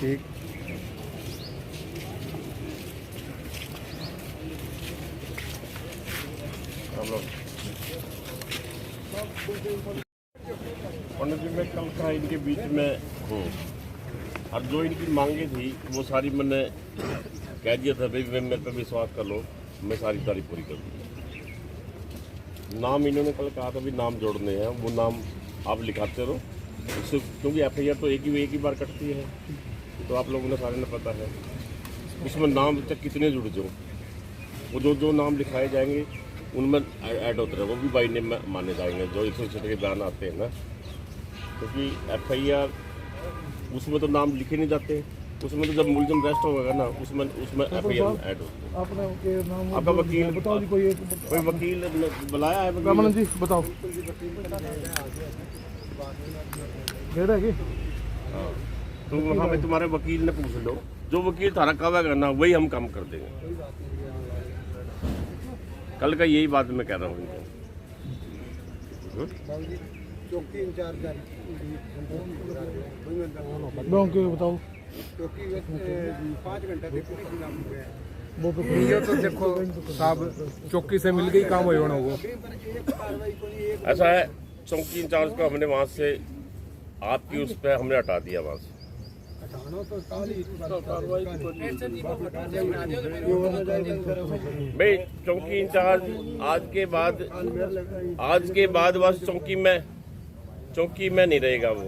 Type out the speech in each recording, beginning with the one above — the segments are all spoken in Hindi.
ठीक। पंडित जी मैं कल का इनके बीच में हूँ और जो इनकी मांगे थी वो सारी मैंने कह दिया था भाई मेरे पे विश्वास कर लो, मैं सारी तारीफ पूरी कर दूँ। नाम इन्होंने कल कहा था भी नाम जोड़ने हैं, वो नाम आप लिखाते रहो उससे, क्योंकि एफआईआर तो एक ही बार कटती है, तो आप लोगों ने सारे ने पता है उसमें नाम तक कितने जुड़ जाओ, वो जो नाम लिखाए जाएंगे उनमें ऐड होते रहे, वो भी बाई नेम माने जाएंगे जो 166 के बयान आते हैं ना, क्योंकि एफआईआर उसमें तो नाम लिखे नहीं जाते, उसमें तो जब मुलजिम रेस्ट होगा ना उसमें एफआईआर ऐड होती है। आपका वकील बताओ जी, कोई वकील बुलाया है? रमन जी बताओ। हाँ, तो वहाँ पे तुम्हारे वकील ने पूछ लो, जो वकील थारा कहेगा ना वही हम काम कर देंगे। कल का यही बात मैं कह रहा हूँ इनको। चौकी इंचार्ज बताओ। 5 घंटे ये तो देखो साहब, चौकी से मिल गई काम होना वो। ऐसा है, चौकी इंचार्ज को हमने वहाँ से आपकी उस पर हमने हटा दिया वहाँ से। भाई चौकी इंचार्ज आज के बाद बस चौकी में नहीं रहेगा वो।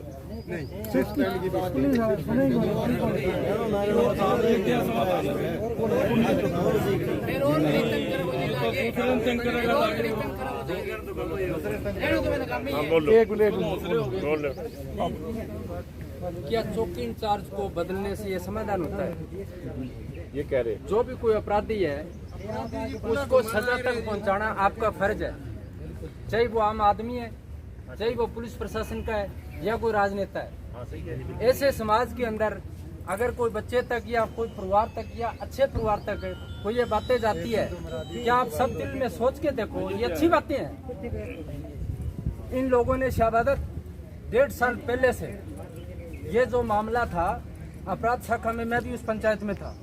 हाँ बोलो। क्या चौकी इंचार्ज को बदलने से ये समाधान होता है? ये कह रहे जो भी कोई अपराधी है उसको सजा तक पहुंचाना आपका फर्ज है, चाहे वो आम आदमी है, चाहे वो पुलिस प्रशासन का है या कोई राजनेता है। ऐसे समाज के अंदर अगर कोई बच्चे तक या कोई परिवार तक या अच्छे परिवार तक कोई ये बातें जाती है, क्या आप सब दिल में सोच के देखो, ये अच्छी बातें हैं। इन लोगों ने शहादत 1.5 साल पहले से ये जो मामला था अपराध शाखा में, मैं भी उस पंचायत में था,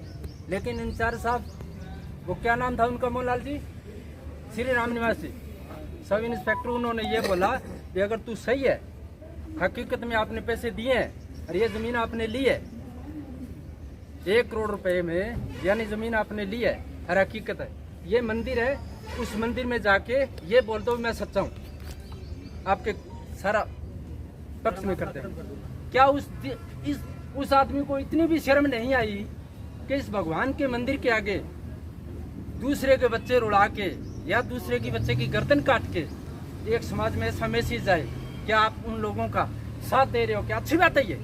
लेकिन इंचार्ज साहब, वो क्या नाम था उनका, मोहनलाल जी, श्री राम निवासी सब इंस्पेक्टर, उन्होंने ये बोला कि अगर तू सही है, हकीकत में आपने पैसे दिए हैं और ये जमीन आपने ली है 1 करोड़ रुपए में, यानी जमीन आपने ली है और हकीकत है ये मंदिर है, उस मंदिर में जाके ये बोल दो मैं सच्चा हूँ, आपके सारा पक्ष में करते हैं। क्या उस आदमी को इतनी भी शर्म नहीं आई कि इस भगवान के मंदिर के आगे दूसरे के बच्चे रुला के या दूसरे की बच्चे की गर्दन काट के एक समाज में ऐसा मैसेज जाए? क्या आप उन लोगों का साथ दे रहे हो? क्या अच्छी बात है ये?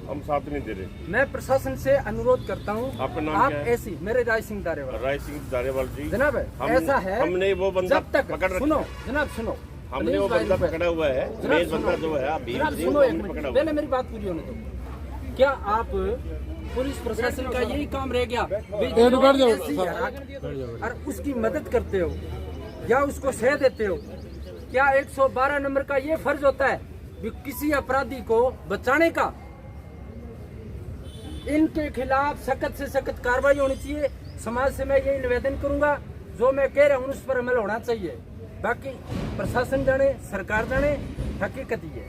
हम साथ नहीं दे रहे। मैं प्रशासन से अनुरोध करता हूँ, आपका नाम आप क्या है? ऐसी, मेरे राय सिंह दारेवाल जी जनाब, ऐसा है हमने वो बंदा जब तक पकड़ सुनो जनाब, सुनो, हमने वो बंदा पकड़ा हुआ है, मेन बंदा जो है अभी सुनो एक मिनट, पहले मेरी बात पूरी होने दो। क्या आप पुलिस प्रशासन का यही काम रह गया और उसकी मदद करते हो या उसको सह देते हो? क्या 112 नंबर का ये फर्ज होता है कि किसी अपराधी को बचाने का? इनके खिलाफ सख्त से सख्त कार्रवाई होनी चाहिए। समाज से मैं यही निवेदन करूंगा, जो मैं कह रहा हूँ उस पर अमल होना चाहिए। बाकी प्रशासन जाने, सरकार जाने, हकीकत ही है।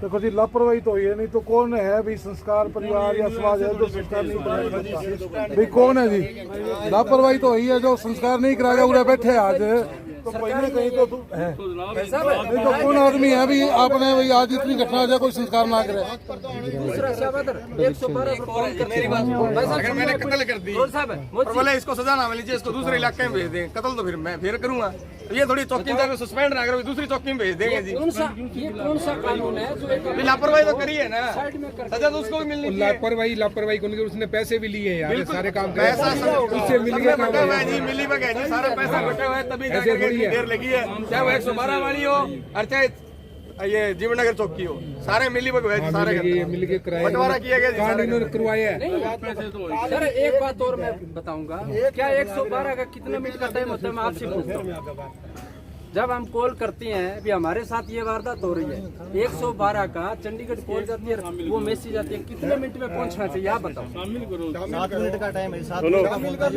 देखो जी, लापरवाही तो है, नहीं तो कौन है भी संस्कार परिवार या समाज है जो संस्कार नहीं कराएगा? भाई कौन है जी? लापरवाही तो ही है जो संस्कार नहीं कराएगा। उधर बैठे आज तो कहीं कहीं तो है, नहीं तो कौन आदमी है भी आपने भाई आज इतनी घटना हो जाए कोई संस्कार ना करे? दूसरा शाबादर 112 अगर मैंने कत्ल कर दी और बोले इसको सजा ना मिली, इसको दूसरे इलाके में भेज दें, कत्ल तो फिर मैं फिर करूंगा। ये थोड़ी चौकी इंचार्ज को सस्पेंड ना करो, दूसरी चौकी में भेज देंगे जी। ये कौन सा कानून है जो लापरवाही तो करी है ना, सजा तो उसको भी मिलनी चाहिए। लापरवाही को नहीं, उसने पैसे भी लिए यार, सारे काम पैसा उससे मिल गया जी, मिली बगे जी, सारा पैसा बचा हुआ है, तभी जाकर देर लगी है। चाहे वो 112 वाली हो और चाहे ये जीवननगर चौकी हो, सारे मिली बगे हुए, सारे मिलके बंटवारा किया गया जी, सारे करवाया है। सर एक बात और मैं बताऊंगा, क्या 112 का कितना मिनट का टाइम होता है? मैं आपसे पूछता हूँ, जब हम कॉल करते हैं भी हमारे साथ ये वारदात हो रही है, 112 का चंडीगढ़ कॉल जाती है, वो मैसेज आती है, कितने मिनट में पहुंचना चाहिए आप बताओ? 7 मिनट का टाइम है, 7 सुनो। मिनट का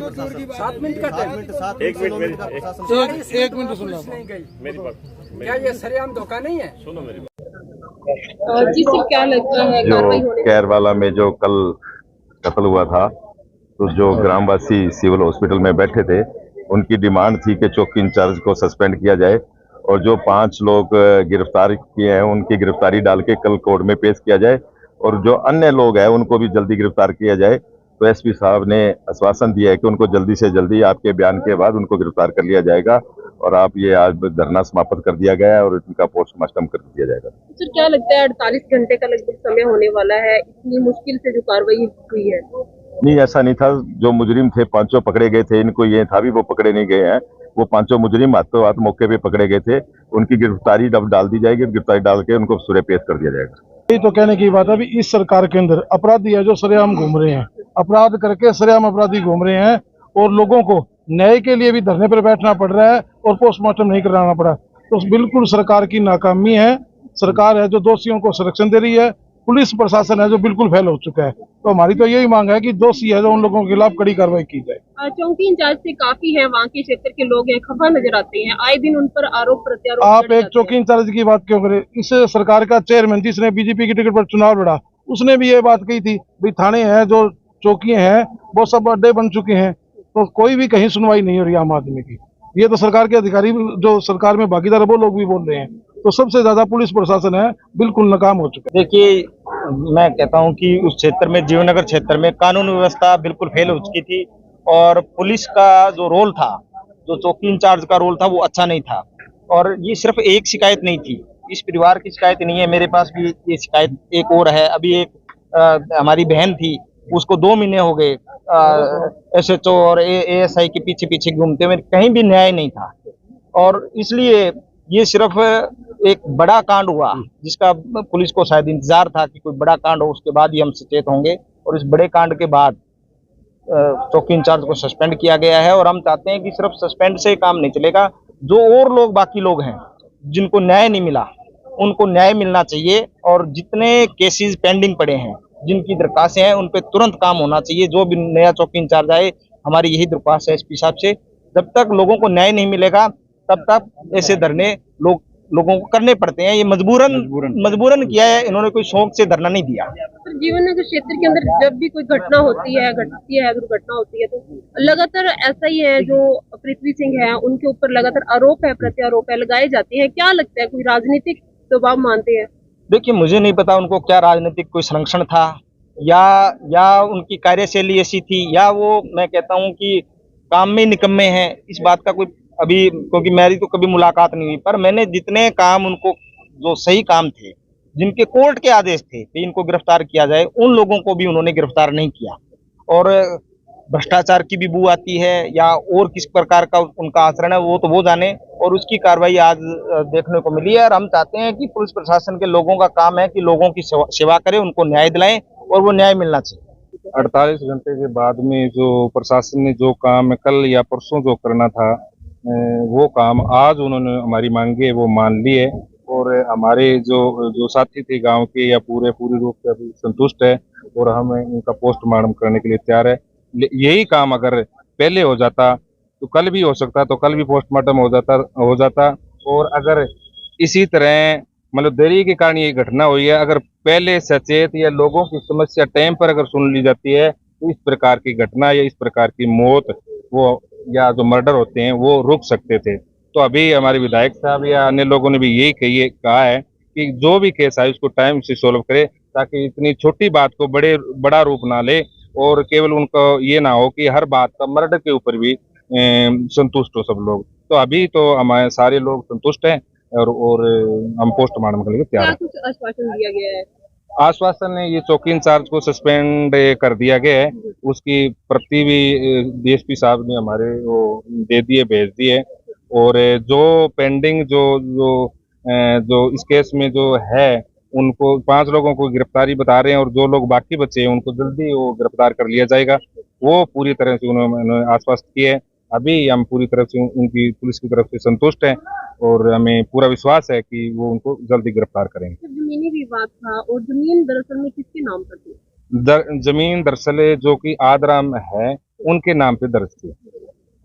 7 मिनट का टाइम? एक मिनट एक मिनट सुन लो। नहीं गई, मेरी बात, क्या ये सरेआम धोखा नहीं है? सुनो मेरी बात। जी सर, क्या लगता है कार्रवाई जो होने कैरवाला में जो कल कत्ल हुआ था, तो जो ग्रामवासी सिविल हॉस्पिटल में बैठे थे, उनकी डिमांड थी कि चौकी इंचार्ज को सस्पेंड किया जाए और जो 5 लोग गिरफ्तार किए हैं उनकी गिरफ्तारी डाल के कल कोर्ट में पेश किया जाए और जो अन्य लोग हैं उनको भी जल्दी गिरफ्तार किया जाए। तो एसपी साहब ने आश्वासन दिया है कि उनको जल्दी से जल्दी आपके बयान के बाद उनको गिरफ्तार कर लिया जाएगा और आप ये आज धरना समाप्त कर दिया गया है और इनका पोस्टमार्टम कर दिया जाएगा। सर, क्या लगता है 48 घंटे का लगभग समय होने वाला है, इतनी मुश्किल से जो कार्रवाई हुई है? नहीं, ऐसा नहीं था। जो मुजरिम थे 5 पकड़े गए थे, इनको ये था भी वो पकड़े नहीं गए हैं। वो 5 मुजरिम हाथों हाथ मौके पे पकड़े गए थे, उनकी गिरफ्तारी अब डाल दी जाएगी, गिरफ्तारी डाल के उनको सूरे पेश कर दिया जाएगा। यही तो कहने की बात है अभी इस सरकार के अंदर अपराधी है जो सरेआम घूम रहे हैं, अपराध करके सरेआम अपराधी घूम रहे हैं और लोगों को न्याय के लिए भी धरने पर बैठना पड़ रहा है और पोस्टमार्टम नहीं कराना पड़ा। तो बिल्कुल सरकार की नाकामी है। सरकार है जो दोषियों को संरक्षण दे रही है, पुलिस प्रशासन है जो बिल्कुल फेल हो चुका है। तो हमारी तो यही मांग है कि दोषी है जो उन लोगों के खिलाफ कड़ी कार्रवाई की जाए। चौकी इंचार्ज से काफी है, वहाँ के क्षेत्र के लोग हैं, खफा नजर आते हैं, आए दिन उन पर आरोप प्रत्यारोप आप बढ़ एक जाते चौकी हैं। इंचार्ज की बात क्यों करें? इस सरकार का चेयरमैन जिसने बीजेपी की टिकट पर चुनाव लड़ा, उसने भी ये बात कही थी भाई थाने हैं जो चौकी हैं वो सब अड्डे बन चुके हैं, तो कोई भी कहीं सुनवाई नहीं हो रही आम आदमी की। ये तो सरकार के अधिकारी जो सरकार में भागीदार है वो लोग भी बोल रहे हैं। तो सबसे ज्यादा पुलिस प्रशासन है बिल्कुल नाकाम हो चुका है। देखिए, मैं कहता हूं कि उस क्षेत्र में, जीवनगर क्षेत्र में कानून व्यवस्था बिल्कुल फेल हो चुकी थी और पुलिस का जो रोल था, जो चौकी इंचार्ज का रोल था, वो अच्छा नहीं था। और ये सिर्फ एक शिकायत नहीं थी, इस परिवार की शिकायत नहीं है, मेरे पास भी ये शिकायत एक और है। अभी एक हमारी बहन थी, उसको 2 महीने हो गए SHO और ASI के पीछे पीछे घूमते हुए, कहीं भी न्याय नहीं था। और इसलिए ये सिर्फ एक बड़ा कांड हुआ जिसका पुलिस को शायद इंतजार था कि कोई बड़ा कांड हो, उसके बाद ही हम सचेत होंगे। और इस बड़े कांड के बाद चौकी इंचार्ज को सस्पेंड किया गया है और हम चाहते हैं कि सिर्फ सस्पेंड से काम नहीं चलेगा। जो और लोग, बाकी लोग हैं जिनको न्याय नहीं मिला, उनको न्याय मिलना चाहिए। और जितने केसेस पेंडिंग पड़े हैं, जिनकी दरखास्तें हैं, उन पे तुरंत काम होना चाहिए। जो भी नया चौकी इंचार्ज आए, हमारी यही दरख्वास्त है एसपी साहब से। जब तक लोगों को न्याय नहीं मिलेगा तब तक ऐसे धरने लोगों को करने पड़ते हैं। ये मजबूरन किया है, इन्होंने कोई शौक से धरना नहीं दिया। सर, जीवननगर क्षेत्र के अंदर जब भी कोई घटना होती है, दुर्घटना होती है, तो लगातार ऐसा ही है, जो पृथ्वी सिंह है उनके ऊपर लगातार आरोप है, प्रत्यारोप है लगाए जाते हैं। क्या लगता है, कोई राजनीतिक दबाव मानते हैं? देखिए, मुझे नहीं पता उनको क्या राजनीतिक कोई संरक्षण था या उनकी कार्यशैली ऐसी थी, या वो, मैं कहता हूं कि काम में निकम्मे हैं। इस बात का कोई अभी, क्योंकि मेरी तो कभी मुलाकात नहीं हुई, पर मैंने जितने काम उनको, जो सही काम थे, जिनके कोर्ट के आदेश थे कि इनको गिरफ्तार किया जाए, उन लोगों को भी उन्होंने गिरफ्तार नहीं किया। और भ्रष्टाचार की भी बू आती है या और किस प्रकार का उनका आचरण है, वो तो वो जाने। और उसकी कार्रवाई आज देखने को मिली है। और हम चाहते हैं कि पुलिस प्रशासन के लोगों का काम है कि लोगों की सेवा करें, उनको न्याय दिलाएं और वो न्याय मिलना चाहिए। 48 घंटे के बाद में जो प्रशासन ने जो काम कल या परसों जो करना था, वो काम आज उन्होंने हमारी मांगे वो मान ली है। और हमारे जो साथी थे गांव के या पूरी रूप से अभी संतुष्ट है और हम इनका पोस्टमार्टम करने के लिए तैयार है। यही काम अगर पहले हो जाता तो कल भी हो सकता, तो कल भी पोस्टमार्टम हो जाता। और अगर इसी तरह मतलब देरी के कारण ये घटना हुई है, अगर पहले सचेत या लोगों की समस्या टाइम पर अगर सुन ली जाती है तो इस प्रकार की घटना या इस प्रकार की मौत वो या जो मर्डर होते हैं वो रुक सकते थे। तो अभी हमारे विधायक साहब या अन्य लोगों ने भी यही कहा है कि जो भी केस आए उसको टाइम से सोल्व करे, ताकि इतनी छोटी बात को बड़ा रूप ना ले और केवल उनको ये ना हो कि हर बात का मर्डर के ऊपर भी संतुष्ट हो सब लोग। तो अभी तो हमारे सारे लोग संतुष्ट हैं और हम पोस्टमार्टम के लिए तैयार हैं। क्या कुछ आश्वासन दिया गया है? आश्वासन ने ये चौकी इंचार्ज को सस्पेंड कर दिया गया है, उसकी प्रति भी डीएसपी साहब ने हमारे वो दे दिए, भेज दिए। और जो पेंडिंग जो इस केस में जो है, उनको 5 लोगों को गिरफ्तारी बता रहे हैं और जो लोग बाकी बचे हैं उनको जल्दी वो गिरफ्तार कर लिया जाएगा। वो पूरी तरह से उन्होंने आश्वस्त किए अभी हम पूरी तरफ से उनकी पुलिस की तरफ से संतुष्ट हैं और हमें पूरा विश्वास है कि वो उनको जल्दी गिरफ्तार करेंगे। जमीनी विवाद था और जमीन दरअसल में किसके नाम पर थी? जमीन दरअसल जो कि आदराम है उनके नाम पे दर्ज थी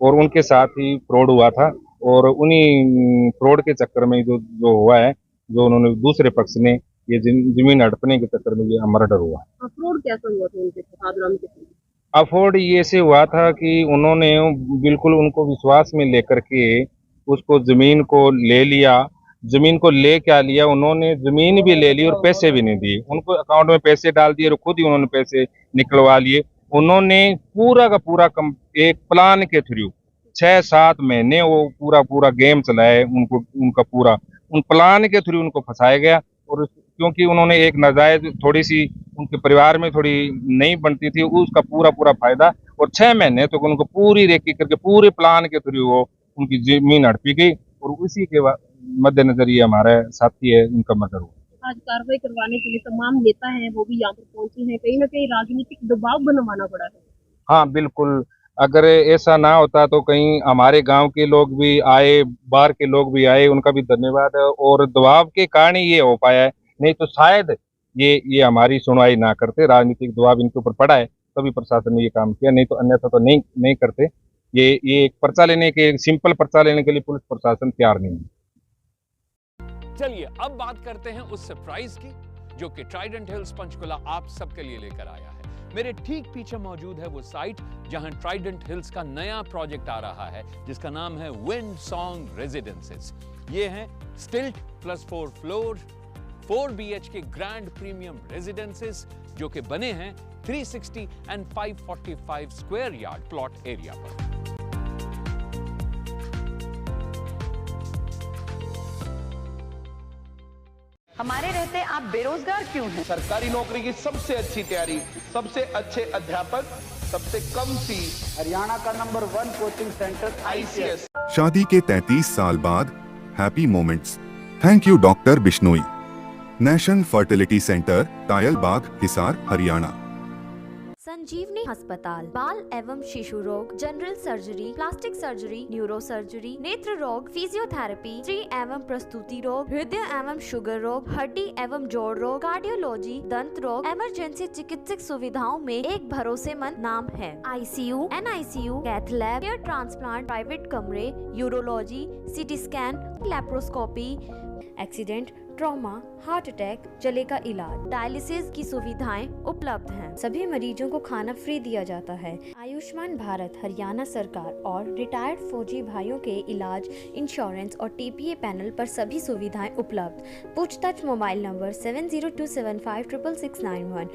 और उनके साथ ही फ्रॉड हुआ था और उन्हीं फ्रॉड के चक्कर में जो हुआ है, जो उन्होंने दूसरे पक्ष ने ये जमीन हड़पने के चक्कर में ये मर्डर हुआ। अफरोड कैसा हुआ था उनके साथ आदराम के साथ? अफोर्ड ये से हुआ था कि उन्होंने बिल्कुल उनको विश्वास में लेकर के उसको जमीन को ले लिया। जमीन को ले क्या लिया, उन्होंने जमीन भी ले ली और पैसे भी नहीं दिए। उनको अकाउंट में पैसे डाल दिए और खुद ही उन्होंने पैसे निकलवा लिए। उन्होंने पूरा का पूरा एक प्लान के थ्रू 6-7 महीने वो पूरा गेम चलाया उनको, उनका पूरा उन प्लान के थ्रू उनको फंसाया गया। और क्योंकि उन्होंने एक नाजायज थोड़ी सी उनके परिवार में थोड़ी नहीं बनती थी, उसका पूरा फायदा और 6 महीने तक उनको पूरी रेकी करके पूरे प्लान के थ्रू वो उनकी जमीन हड़पी गई और उसी के मद्देनजर ये हमारा साथी है उनका मर्डर हुआ। आज कार्रवाई करवाने के लिए तमाम नेता हैं वो भी यहाँ पर पहुंचे हैं, कहीं ना कहीं राजनीतिक दबाव बनवाना पड़ा है। हाँ बिल्कुल, अगर ऐसा ना होता तो कहीं हमारे गांव के लोग भी आए, बाहर के लोग भी आए, उनका भी धन्यवाद है और दबाव के कारण ही ये हो पाया है, नहीं तो शायद ये हमारी सुनवाई ना करते। राजनीतिक दबाव इनके ऊपर पड़ा है तभी प्रशासन ने ये काम किया, नहीं तो अन्यथा तो नहीं करते। ये एक पर्चा लेने के, सिंपल पर्चा लेने के लिए पुलिस प्रशासन तैयार नहीं है। चलिए अब बात करते हैं उस सरप्राइज की जो कि ट्राइडेंट हिल्स पंचकुला आप सबके लिए लेकर आया है। मेरे ठीक पीछे मौजूद है वो साइट जहां ट्राइडेंट हिल्स का नया प्रोजेक्ट आ रहा है जिसका नाम है विंड सॉन्ग रेजिडेंसेस। ये हैं स्टिल्ट plus 4 floor 4 BHK grand premium residences जो कि बने हैं 360 and 545 square yard plot area पर। हमारे रहते आप बेरोजगार क्यों हैं? सरकारी नौकरी की सबसे अच्छी तैयारी, सबसे अच्छे अध्यापक, सबसे कम फीस, हरियाणा का नंबर 1 कोचिंग सेंटर ICS। शादी के 33 साल बाद happy moments. Thank you doctor Bishnoi. National fertility centre, Tayalbagh, Hisar, Haryana. Sanjivani अस्पताल बाल एवं शिशु रोग, general surgery, plastic surgery, neuro surgery, नेत्र रोग, फिजियोथेरेपी, स्त्री एवं प्रसूति रोग, हृदय एवं शुगर रोग, हड्डी एवं जोड़ रोग, कार्डियोलॉजी, दंत रोग, इमरजेंसी चिकित्सक सुविधाओं में एक भरोसेमंद नाम है। ICU, NICU, cath lab, hair transplant, private कमरे, urology, CT scan, laparoscopy, accident, trauma, heart attack, जले का इलाज, डायलिसिस की सुविधाएं उपलब्ध हैं। सभी मरीजों को खाना फ्री दिया जाता है। आयुष्मान भारत हरियाणा सरकार और रिटायर्ड फौजी भाइयों के इलाज, इंश्योरेंस और TPA पैनल पर सभी सुविधाएं उपलब्ध। पूछताछ मोबाइल नंबर 7027566691